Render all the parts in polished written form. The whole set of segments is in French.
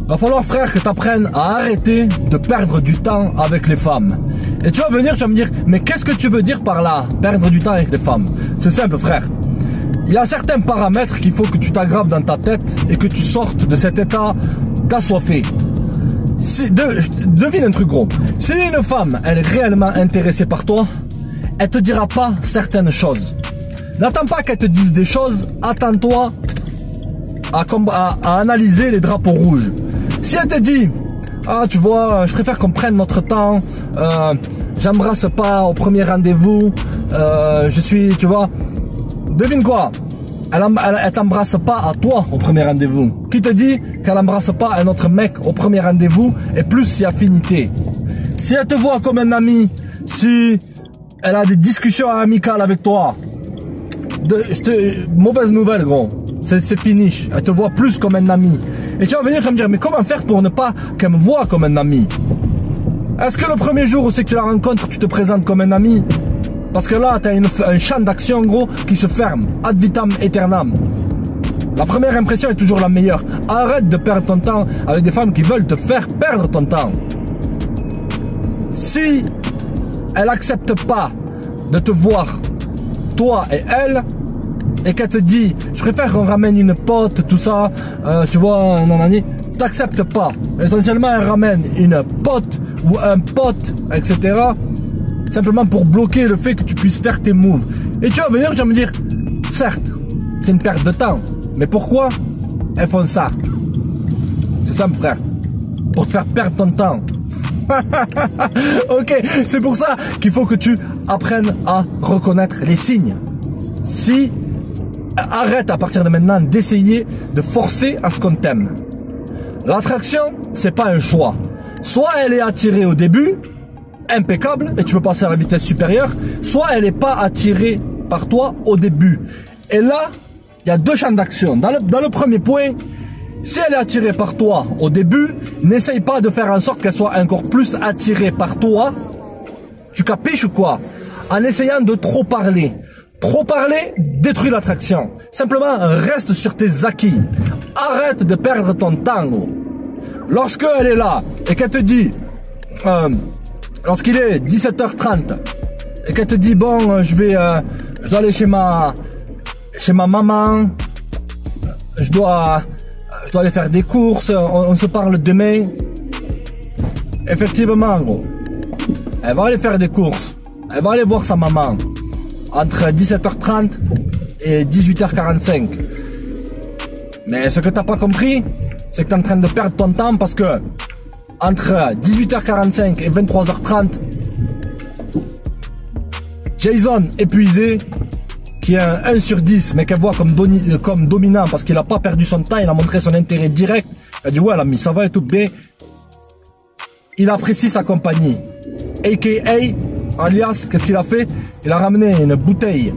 Va falloir, frère, que tu apprennes à arrêter de perdre du temps avec les femmes. Et tu vas venir, tu vas me dire, mais qu'est-ce que tu veux dire par là, perdre du temps avec les femmes? C'est simple, frère. Il y a certains paramètres qu'il faut que tu t'aggraves dans ta tête et que tu sortes de cet état d'assoiffé. Devine un truc gros. Si une femme, elle est réellement intéressée par toi, elle te dira pas certaines choses. N'attends pas qu'elle te dise des choses, attends-toi à analyser les drapeaux rouges. Si elle te dit, ah tu vois, je préfère qu'on prenne notre temps, j'embrasse pas au premier rendez-vous, je suis, tu vois, devine quoi, elle t'embrasse pas à toi au premier rendez-vous. Qui te dit qu'elle embrasse pas un autre mec au premier rendez-vous et plus si affinité. Si elle te voit comme un ami, si elle a des discussions amicales avec toi, mauvaise nouvelle gros, c'est fini, elle te voit plus comme un ami. Et tu vas venir me dire, mais comment faire pour ne pas qu'elle me voie comme un ami? Est-ce que le premier jour où c'est que tu la rencontres, tu te présentes comme un ami? Parce que là, tu as un champ d'action, gros, qui se ferme. Ad vitam aeternam. La première impression est toujours la meilleure. Arrête de perdre ton temps avec des femmes qui veulent te faire perdre ton temps. Si elle n'accepte pas de te voir, toi et elle, et qu'elle te dit, je préfère qu'on ramène une pote, tout ça, tu vois, t'acceptes pas. Essentiellement, elle ramène une pote ou un pote, etc., simplement pour bloquer le fait que tu puisses faire tes moves. Et tu vas venir, tu vas me dire, certes, c'est une perte de temps, mais pourquoi elles font ça? C'est ça, mon frère, pour te faire perdre ton temps. Ok, c'est pour ça qu'il faut que tu apprennes à reconnaître les signes. Si, arrête à partir de maintenant d'essayer de forcer à ce qu'on t'aime. L'attraction, c'est pas un choix. Soit elle est attirée au début, impeccable, et tu peux passer à la vitesse supérieure, soit elle n'est pas attirée par toi au début. Et là, il y a deux champs d'action. Dans le premier point, si elle est attirée par toi au début, n'essaye pas de faire en sorte qu'elle soit encore plus attirée par toi. Tu capiches ou quoi? En essayant de trop parler. Trop parler détruit l'attraction. Simplement, reste sur tes acquis. Arrête de perdre ton temps. Lorsque elle est là et qu'elle te dit... lorsqu'il est 17h30 et qu'elle te dit bon je dois aller chez ma maman, je dois aller faire des courses, on se parle demain. Effectivement gros, elle va aller faire des courses, elle va aller voir sa maman entre 17h30 et 18h45. Mais ce que t'as pas compris, c'est que tu es en train de perdre ton temps parce que entre 18h45 et 23h30, Jason épuisé, qui est un 1 sur 10, mais qu'elle voit comme dominant parce qu'il n'a pas perdu son temps, il a montré son intérêt direct. Elle a dit ouais l'ami, ça va et tout bien. Il apprécie sa compagnie. AKA, alias, qu'est-ce qu'il a fait? Il a ramené une bouteille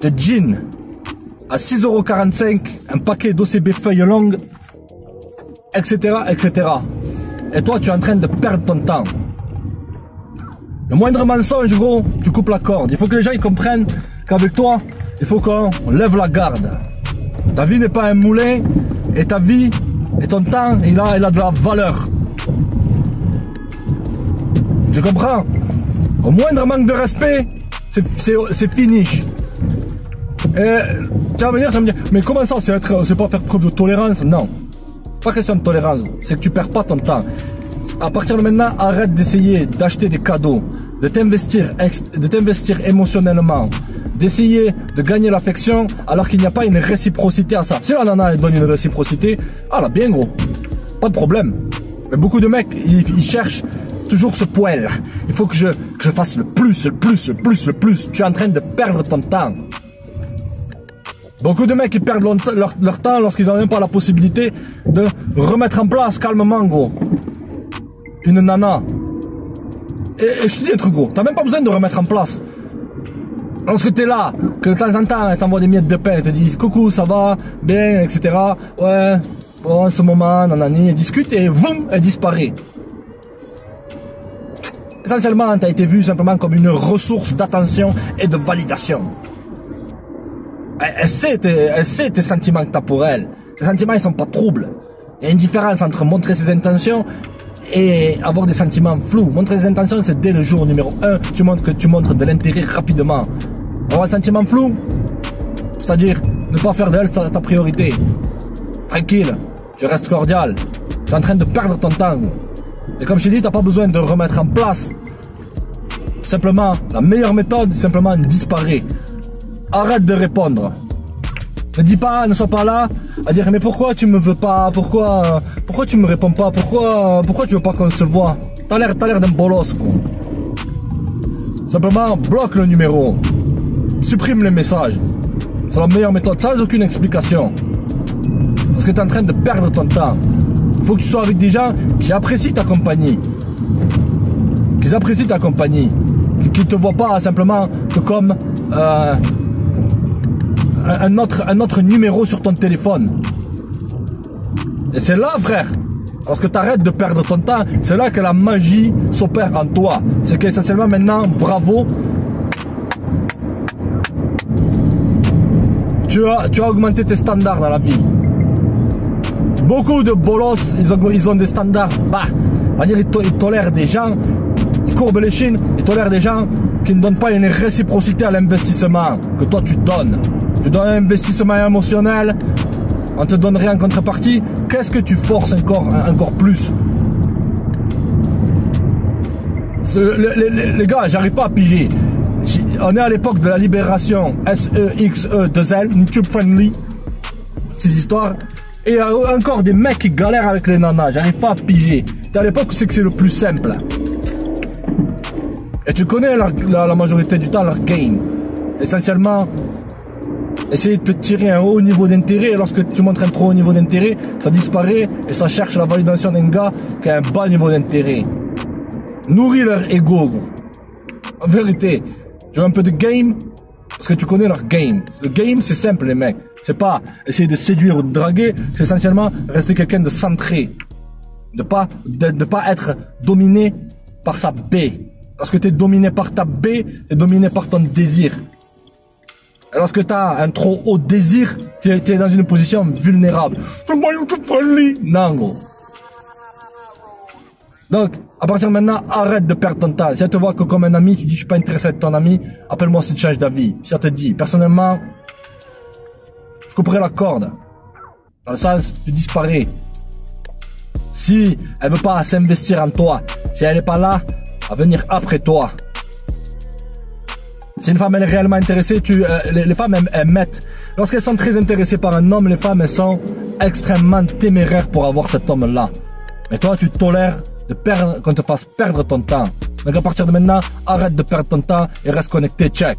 de gin à 6,45 €, un paquet d'OCB feuilles longues, etc., etc. Et toi, tu es en train de perdre ton temps. Le moindre mensonge, gros, tu coupes la corde. Il faut que les gens ils comprennent qu'avec toi, il faut qu'on lève la garde. Ta vie n'est pas un moulin, et ta vie et ton temps, il a de la valeur. Tu comprends? Au moindre manque de respect, c'est finish. Et tu vas venir, tu vas me dire, mais comment ça, c'est pas faire preuve de tolérance? Non. Pas question de tolérance, c'est que tu perds pas ton temps. À partir de maintenant, arrête d'essayer d'acheter des cadeaux, de t'investir émotionnellement, d'essayer de gagner l'affection alors qu'il n'y a pas une réciprocité à ça. Si la nana elle donne une réciprocité, ah là bien gros, pas de problème. Mais beaucoup de mecs, ils cherchent toujours ce poil. Il faut que je fasse le plus. Tu es en train de perdre ton temps. Beaucoup de mecs qui perdent leur temps lorsqu'ils n'ont même pas la possibilité de remettre en place calmement, gros, une nana. Et je te dis un truc, gros, t'as même pas besoin de remettre en place. Lorsque t'es là, que de temps en temps, elle t'envoie des miettes de pain, elle te dit coucou, ça va, bien, etc. Ouais, bon, ce moment, nanani, elle discute et boum, elle disparaît. Essentiellement, t'as été vu simplement comme une ressource d'attention et de validation. Elle sait tes sentiments que t'as pour elle. Tes sentiments, ils sont pas troubles. Il y a une différence entre montrer ses intentions et avoir des sentiments flous. Montrer ses intentions, c'est dès le jour numéro 1, tu montres que tu montres de l'intérêt rapidement. Avoir un sentiment flou, c'est-à-dire ne pas faire d'elle ta priorité. Tranquille, tu restes cordial. Tu es en train de perdre ton temps. Et comme je t'ai dit, tu n'as pas besoin de remettre en place. Simplement, la meilleure méthode, c'est simplement disparaître. Arrête de répondre. Ne dis pas, ne sois pas là à dire mais pourquoi tu me veux pas, pourquoi tu me réponds pas, pourquoi tu veux pas qu'on se voit. T'as l'air d'un bolos quoi. Simplement bloque le numéro, supprime les messages. C'est la meilleure méthode, sans aucune explication. Parce que tu es en train de perdre ton temps. Il faut que tu sois avec des gens qui apprécient ta compagnie. Qui apprécient ta compagnie. Qui ne te voient pas simplement que comme un autre numéro sur ton téléphone. Et c'est là, frère, lorsque tu arrêtes de perdre ton temps, c'est là que la magie s'opère en toi. C'est qu'essentiellement maintenant, bravo, tu as augmenté tes standards dans la vie. Beaucoup de bolos, ils ont des standards bas. C'est-à-dire ils tolèrent des gens, ils courbent les chines, ils tolèrent des gens qui ne donnent pas une réciprocité à l'investissement que toi tu donnes. Tu donnes un investissement émotionnel, on te donne rien en contrepartie. Qu'est-ce que tu forces encore plus? Les gars, j'arrive pas à piger. On est à l'époque de la libération SEXE2L, YouTube friendly, ces histoires. Et il y a encore des mecs qui galèrent avec les nanas, j'arrive pas à piger. T'es à l'époque où c'est que c'est le plus simple. Et tu connais la majorité du temps leur game. Essentiellement, essayer de te tirer un haut niveau d'intérêt. Et lorsque tu montres un trop haut niveau d'intérêt, ça disparaît et ça cherche la validation d'un gars qui a un bas niveau d'intérêt. Nourris leur ego. En vérité, tu veux un peu de game? Parce que tu connais leur game. Le game, c'est simple, les mecs. C'est pas essayer de séduire ou de draguer. C'est essentiellement rester quelqu'un de centré. De pas être dominé par sa B. Lorsque tu es dominé par ta B, tu es dominé par ton désir. Et lorsque tu as un trop haut désir, tu es dans une position vulnérable. Non, gros. Donc, à partir de maintenant, arrête de perdre ton temps. Si elle te voit que comme un ami, tu dis je suis pas intéressé de ton ami, appelle-moi si tu changes d'avis. Si elle te dit, personnellement, je couperai la corde. Dans le sens, tu disparais. Si elle veut pas s'investir en toi, si elle n'est pas là à venir après toi. Si une femme elle est réellement intéressée, les femmes elles mettent. Lorsqu'elles sont très intéressées par un homme, les femmes elles sont extrêmement téméraires pour avoir cet homme-là. Mais toi tu tolères qu'on te fasse perdre ton temps. Donc à partir de maintenant, arrête de perdre ton temps et reste connecté, check.